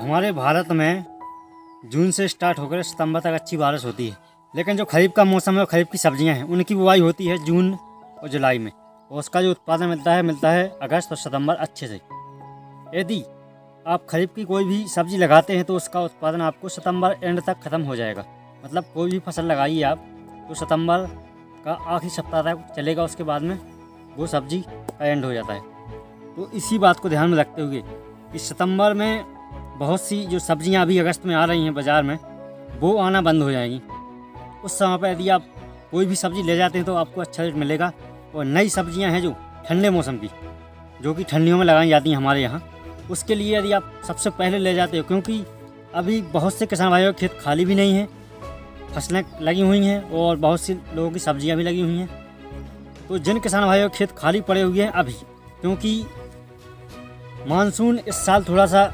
हमारे भारत में जून से स्टार्ट होकर सितंबर तक अच्छी बारिश होती है, लेकिन जो खरीफ का मौसम है और खरीफ की सब्जियां हैं उनकी बुआई होती है जून और जुलाई में, और उसका जो उत्पादन मिलता है अगस्त और सितंबर अच्छे से। यदि आप खरीफ की कोई भी सब्जी लगाते हैं तो उसका उत्पादन आपको सितंबर एंड तक ख़त्म हो जाएगा। मतलब कोई भी फसल लगाइए आप तो सितंबर का आखिरी सप्ताह तक चलेगा, उसके बाद में वो सब्जी का एंड हो जाता है। तो इसी बात को ध्यान में रखते हुए कि सितंबर में बहुत सी जो सब्जियां अभी अगस्त में आ रही हैं बाज़ार में, वो आना बंद हो जाएंगी। उस समय पर यदि आप कोई भी सब्ज़ी ले जाते हैं तो आपको अच्छा रेट मिलेगा। और नई सब्जियां हैं जो ठंडे मौसम की, जो कि ठंडियों में लगाई जाती हैं हमारे यहाँ, उसके लिए यदि आप सबसे पहले ले जाते हो, क्योंकि अभी बहुत से किसान भाइयों के खेत खाली भी नहीं हैं, फसलें लगी हुई हैं और बहुत सी लोगों की सब्जियां भी लगी हुई हैं। तो जिन किसान भाइयों के खेत खाली पड़े हुए हैं अभी, क्योंकि मानसून इस साल थोड़ा सा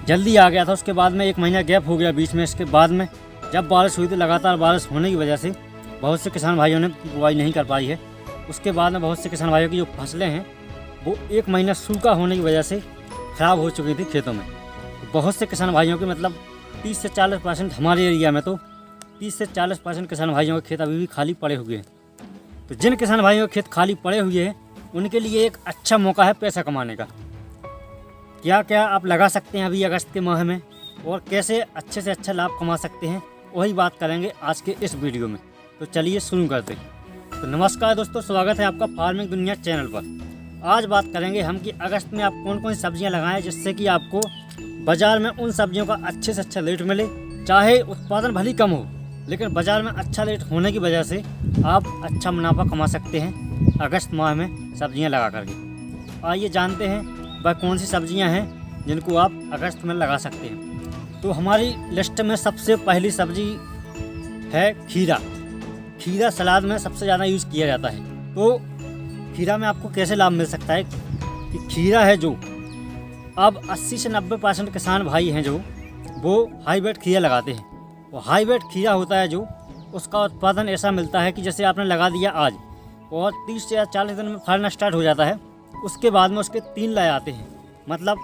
जल्दी आ गया था, उसके बाद में 1 महीना गैप हो गया बीच में। इसके बाद में जब बारिश हुई तो लगातार बारिश होने की वजह से बहुत से किसान भाइयों ने बुआई नहीं कर पाई है। उसके बाद में बहुत से किसान भाइयों की जो फसलें हैं वो 1 महीना सूखा होने की वजह से ख़राब हो चुकी थी खेतों में। बहुत से किसान भाइयों के मतलब 30 से 40% हमारे एरिया में तो 30 से 40% किसान भाइयों के खेत अभी भी खाली पड़े हुए हैं। तो जिन किसान भाइयों के खेत खाली पड़े हुए हैं उनके लिए एक अच्छा मौका है पैसा कमाने का। क्या क्या आप लगा सकते हैं अभी अगस्त के माह में और कैसे अच्छे से अच्छा लाभ कमा सकते हैं, वही बात करेंगे आज के इस वीडियो में। तो चलिए शुरू करते हैं। तो नमस्कार दोस्तों, स्वागत है आपका फार्मिंग दुनिया चैनल पर। आज बात करेंगे हम कि अगस्त में आप कौन कौन सी सब्जियां लगाएं जिससे कि आपको बाज़ार में उन सब्जियों का अच्छे से अच्छा रेट मिले। चाहे उत्पादन भले ही कम हो, लेकिन बाज़ार में अच्छा रेट होने की वजह से आप अच्छा मुनाफा कमा सकते हैं अगस्त माह में सब्जियां लगा करके। आइए जानते हैं वह कौन सी सब्जियां हैं जिनको आप अगस्त में लगा सकते हैं। तो हमारी लिस्ट में सबसे पहली सब्जी है खीरा। खीरा सलाद में सबसे ज़्यादा यूज़ किया जाता है। तो खीरा में आपको कैसे लाभ मिल सकता है कि खीरा है जो अब 80 से 90% किसान भाई हैं जो वो हाईब्रिड खीरा लगाते हैं। वो हाईब्रिड खीरा होता है जो उसका उत्पादन ऐसा मिलता है कि जैसे आपने लगा दिया आज और 30 या 40 दिन में फलना स्टार्ट हो जाता है। उसके बाद में उसके 3 लय आते हैं। मतलब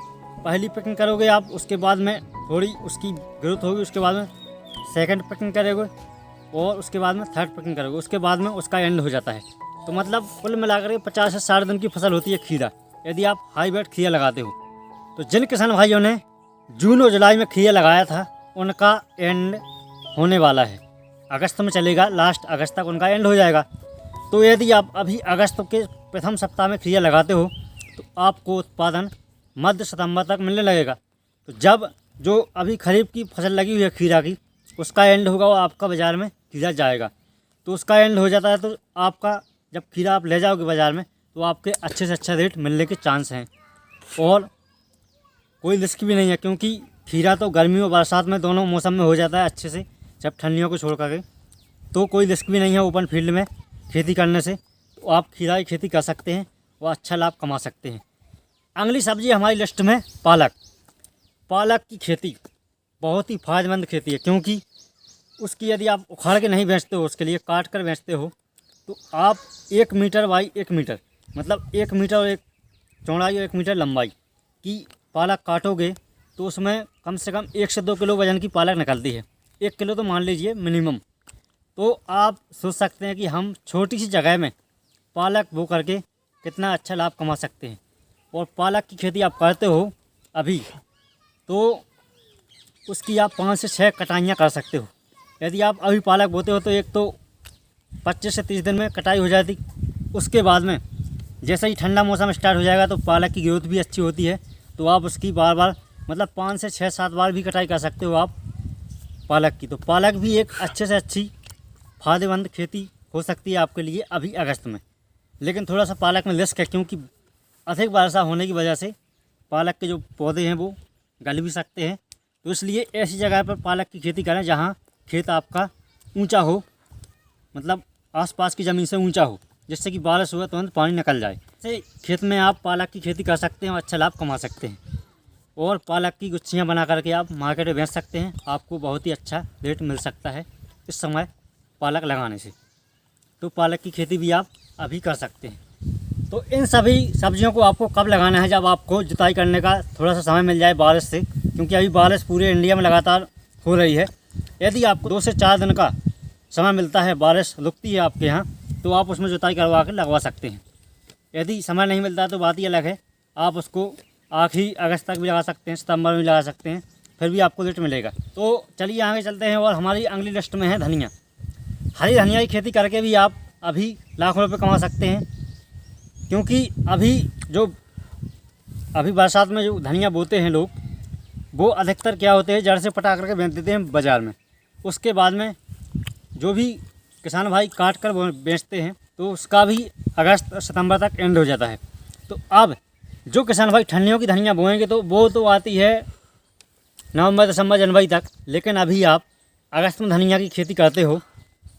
पहली पिकिंग करोगे आप, उसके बाद में थोड़ी उसकी ग्रोथ होगी, उसके बाद में सेकंड पिकिंग करोगे और उसके बाद में थर्ड पिकिंग करोगे, उसके बाद में उसका एंड हो जाता है। तो मतलब कुल मिलाकर 50 से 60 दिन की फसल होती है खीरा, यदि आप हाईब्रिड खीरा लगाते हो। तो जिन किसान भाइयों ने जून और जुलाई में खीरा लगाया था उनका एंड होने वाला है, अगस्त में चलेगा, लास्ट अगस्त तक उनका एंड हो जाएगा। तो यदि आप अभी अगस्त के प्रथम सप्ताह में खीरा लगाते हो तो आपको उत्पादन मध्य सितंबर तक मिलने लगेगा। तो जब जो अभी खरीफ की फसल लगी हुई है खीरा की, उसका एंड होगा और आपका बाज़ार में खीरा जाएगा। तो उसका एंड हो जाता है तो आपका जब खीरा आप ले जाओगे बाज़ार में तो आपके अच्छे से अच्छा रेट मिलने के चांस हैं और कोई रिस्क भी नहीं है, क्योंकि खीरा तो गर्मी और बरसात में दोनों मौसम में हो जाता है अच्छे से, जब ठंडियों को छोड़ करके। तो कोई रिस्क भी नहीं है ओपन फील्ड में खेती करने से। तो आप खीरा की खेती कर सकते हैं और अच्छा लाभ कमा सकते हैं। अगली सब्जी हमारी लिस्ट में पालक। पालक की खेती बहुत ही फ़ायदेमंद खेती है, क्योंकि उसकी यदि आप उखाड़ के नहीं बेचते हो, उसके लिए काट कर बेचते हो, तो आप 1 मीटर बाई 1 मीटर, मतलब 1 मीटर और 1 चौड़ाई और 1 मीटर लंबाई की पालक काटोगे तो उसमें कम से कम 1 से 2 किलो वज़न की पालक निकलती है। 1 किलो तो मान लीजिए मिनिमम। तो आप सोच सकते हैं कि हम छोटी सी जगह में पालक बो करके कितना अच्छा लाभ कमा सकते हैं। और पालक की खेती आप करते हो अभी तो उसकी आप 5 से 6 कटाइयाँ कर सकते हो। यदि आप अभी पालक बोते हो तो एक तो 25 से 30 दिन में कटाई हो जाती। उसके बाद में जैसे ही ठंडा मौसम स्टार्ट हो जाएगा तो पालक की ग्रोथ भी अच्छी होती है, तो आप उसकी बार बार मतलब 5 से 6-7 बार भी कटाई कर सकते हो आप पालक की। तो पालक भी एक अच्छे से अच्छी फ़ायदेमंद खेती हो सकती है आपके लिए अभी अगस्त में। लेकिन थोड़ा सा पालक में रिस्क है, क्योंकि अधिक वर्षा होने की वजह से पालक के जो पौधे हैं वो गल भी सकते हैं। तो इसलिए ऐसी जगह पर पालक की खेती करें जहाँ खेत आपका ऊंचा हो, मतलब आसपास की ज़मीन से ऊंचा हो, जिससे कि बारिश हुआ तुरंत पानी निकल जाए। ऐसे खेत में आप पालक की खेती कर सकते हैं और अच्छा लाभ कमा सकते हैं। और पालक की गुच्छियाँ बना करके आप मार्केट में बेच सकते हैं, आपको बहुत ही अच्छा रेट मिल सकता है इस समय पालक लगाने से। तो पालक की खेती भी आप अभी कर सकते हैं। तो इन सभी सब्जियों को आपको कब लगाना है, जब आपको जुताई करने का थोड़ा सा समय मिल जाए बारिश से, क्योंकि अभी बारिश पूरे इंडिया में लगातार हो रही है। यदि आपको 2 से 4 दिन का समय मिलता है, बारिश रुकती है आपके यहाँ, तो आप उसमें जुताई करवा कर लगवा सकते हैं। यदि समय नहीं मिलता तो बात ही अलग है, आप उसको आखिरी अगस्त तक भी लगा सकते हैं, सितंबर में भी लगा सकते हैं, फिर भी आपको रेट मिलेगा। तो चलिए आगे चलते हैं। और हमारी अगली लिस्ट में है धनिया। हरी धनिया की खेती करके भी आप अभी लाखों रुपये कमा सकते हैं, क्योंकि अभी बरसात में जो धनिया बोते हैं लोग, वो अधिकतर क्या होते हैं, जड़ से पटा करके बेच देते हैं बाज़ार में। उसके बाद में जो भी किसान भाई काट कर बेचते हैं तो उसका भी अगस्त सितंबर तक एंड हो जाता है। तो अब जो किसान भाई ठंडियों की धनिया बोएंगे तो वो तो आती है नवंबर, दिसंबर, जनवरी तक। लेकिन अभी आप अगस्त में धनिया की खेती करते हो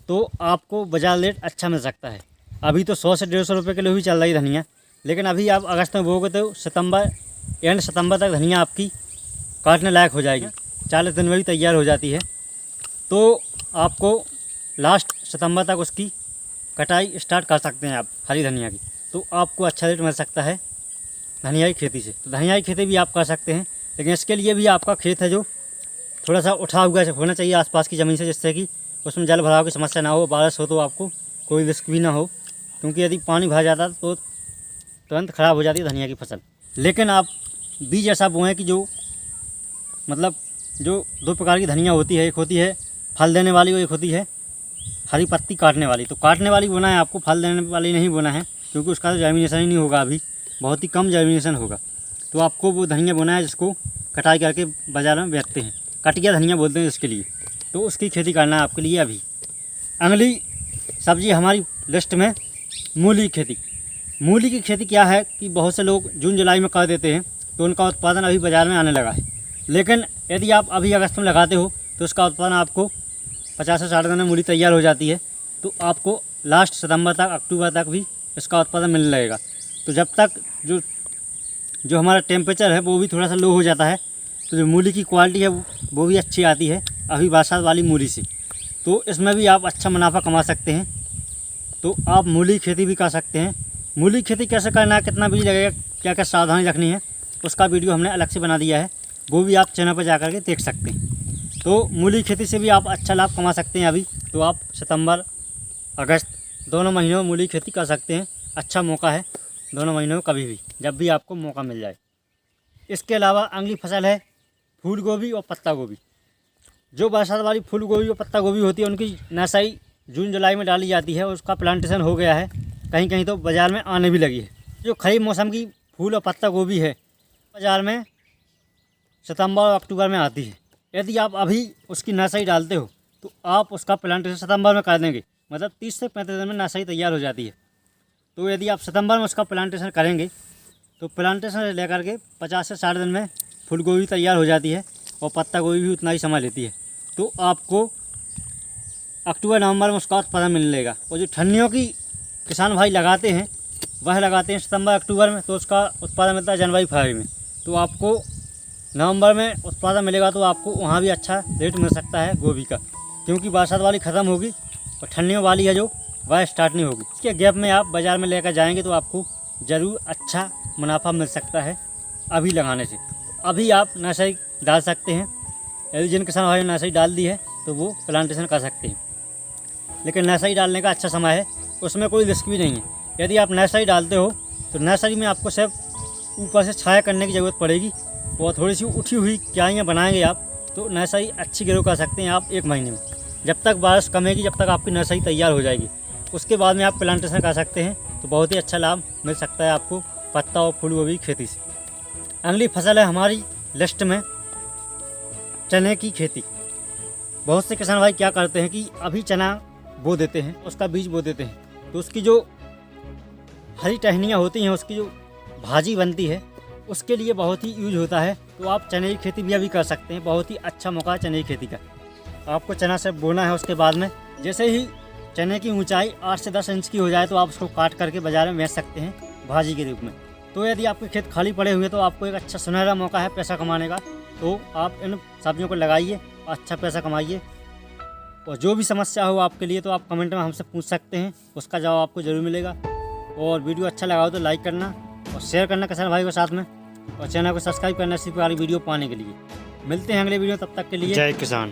तो आपको बाजार रेट अच्छा मिल सकता है। अभी तो 100 से 150 रुपये किलो भी चल रही धनिया, लेकिन अभी आप अगस्त में बोओगे तो एंड सितंबर तक धनिया आपकी काटने लायक हो जाएगी। 40 दिन में भी तैयार हो जाती है। तो आपको लास्ट सितंबर तक उसकी कटाई स्टार्ट कर सकते हैं आप हरी धनिया की, तो आपको अच्छा रेट मिल सकता है धनिया की खेती से। तो धनिया की खेती भी आप कर सकते हैं, लेकिन इसके लिए भी आपका खेत है जो थोड़ा सा उठा हुआ होना चाहिए आसपास की ज़मीन से, जिससे कि उसमें जल भराव की समस्या ना हो, बारिश हो तो आपको कोई रिस्क भी ना हो, क्योंकि यदि पानी भर जाता तो तुरंत ख़राब हो जाती है धनिया की फसल। लेकिन आप बीज ऐसा बोएं कि जो मतलब जो 2 प्रकार की धनिया होती है, एक होती है फल देने वाली और एक होती है हरी पत्ती काटने वाली। तो काटने वाली बोना है आपको, फल देने वाली नहीं बोना है, क्योंकि उसका तो जर्मिनेशन ही नहीं होगा, अभी बहुत ही कम जर्मिनेशन होगा। तो आपको वो धनिया बोना है जिसको कटाई करके बाज़ार में बेचते हैं, कटिया धनिया बोलते हैं इसके लिए। तो उसकी खेती करना है आपके लिए। अभी अगली सब्जी हमारी लिस्ट में मूली की खेती। मूली की खेती क्या है कि बहुत से लोग जून जुलाई में कर देते हैं, तो उनका उत्पादन अभी बाज़ार में आने लगा है। लेकिन यदि आप अभी अगस्त में लगाते हो तो उसका उत्पादन आपको 50 से 60 दिन में मूली तैयार हो जाती है। तो आपको लास्ट सितंबर तक, अक्टूबर तक भी इसका उत्पादन मिलने लगेगा। तो जब तक जो हमारा टेम्परेचर है वो भी थोड़ा सा लो हो जाता है, तो जो मूली की क्वालिटी है वो भी अच्छी आती है अभी बरसात वाली मूली से। तो इसमें भी आप अच्छा मुनाफा कमा सकते हैं। तो आप मूली की खेती भी कर सकते हैं। मूली की खेती कैसे करना है, कितना बीज लगेगा, क्या क्या सावधानी रखनी है, उसका वीडियो हमने अलग से बना दिया है, वो भी आप चैनल पर जा कर के देख सकते हैं। तो मूली खेती से भी आप अच्छा लाभ कमा सकते हैं। अभी तो आप सितंबर, अगस्त दोनों महीनों में मूली की खेती कर सकते हैं। अच्छा मौका है दोनों महीनों में, कभी भी जब भी आपको मौका मिल जाए। इसके अलावा अगली फसल है फूल गोभी और पत्ता गोभी। जो बरसात वाली फूल गोभी और पत्ता गोभी होती है उनकी नर्सरी जून जुलाई में डाली जाती है, उसका प्लांटेशन हो गया है, कहीं कहीं तो बाज़ार में आने भी लगी है। जो खरीफ मौसम की फूल और पत्ता गोभी है बाज़ार में सितंबर और अक्टूबर में आती है। यदि आप अभी उसकी नर्सरी डालते हो तो आप उसका प्लांटेशन सितंबर में कर देंगे, मतलब 30 से 35 दिन में नर्सरी तैयार हो जाती है। तो यदि आप सितंबर में उसका प्लांटेशन करेंगे तो प्लांटेशन से लेकर के 50 से 60 दिन में फूल गोभी तैयार हो जाती है और पत्ता गोभी भी उतना ही समय लेती है। तो आपको अक्टूबर नवंबर में उसका उत्पादन मिलने लगेगा। और जो ठंडियों की किसान भाई लगाते हैं वह लगाते हैं सितंबर अक्टूबर में, तो उसका उत्पादन मिलता है जनवरी फरवरी में। तो आपको नवंबर में उत्पादन मिलेगा तो आपको वहाँ भी अच्छा रेट मिल सकता है गोभी का, क्योंकि बरसात वाली ख़त्म होगी और ठंडियों वाली है जो वह स्टार्ट नहीं होगी। इसके गैप में आप बाज़ार में लेकर जाएंगे तो आपको ज़रूर अच्छा मुनाफा मिल सकता है अभी लगाने से। तो अभी आप नर्सरी डाल सकते हैं। यदि जिन किसान भाई ने नर्सरी डाल दी है तो वो प्लांटेशन कर सकते हैं। लेकिन नर्सरी डालने का अच्छा समय है, उसमें कोई रिस्क भी नहीं है। यदि आप नर्सरी डालते हो तो नर्सरी में आपको सिर्फ ऊपर से छाया करने की ज़रूरत पड़ेगी और थोड़ी सी उठी हुई क्यारियाँ बनाएंगे आप तो नर्सरी अच्छी ग्रो कर सकते हैं आप 1 महीने में। जब तक बारिश कमेगी जब तक आपकी नर्सरी तैयार हो जाएगी, उसके बाद में आप प्लांटेशन कर सकते हैं। तो बहुत ही अच्छा लाभ मिल सकता है आपको पत्ता और फूल गोभी खेती से। अगली फसल है हमारी लिस्ट में चने की खेती। बहुत से किसान भाई क्या करते हैं कि अभी चना बो देते हैं, उसका बीज बो देते हैं, तो उसकी जो हरी टहनियाँ होती हैं, उसकी जो भाजी बनती है, उसके लिए बहुत ही यूज होता है। तो आप चने की खेती भी अभी कर सकते हैं। बहुत ही अच्छा मौका है चने की खेती का। आपको चना से बोना है, उसके बाद में जैसे ही चने की ऊंचाई 8 से 10 इंच की हो जाए तो आप उसको काट करके बाज़ार में बेच सकते हैं भाजी के रूप में। तो यदि आपके खेत खाली पड़े हुए तो आपको एक अच्छा सुनहरा मौका है पैसा कमाने का। तो आप इन सब्जियों को लगाइए, अच्छा पैसा कमाइए। और जो भी समस्या हो आपके लिए तो आप कमेंट में हमसे पूछ सकते हैं, उसका जवाब आपको ज़रूर मिलेगा। और वीडियो अच्छा लगा हो तो लाइक करना और शेयर करना किसान भाई के साथ में, और चैनल को सब्सक्राइब करना इसी प्रकार की वीडियो पाने के लिए। मिलते हैं अगले वीडियो, तब तक के लिए जय किसान।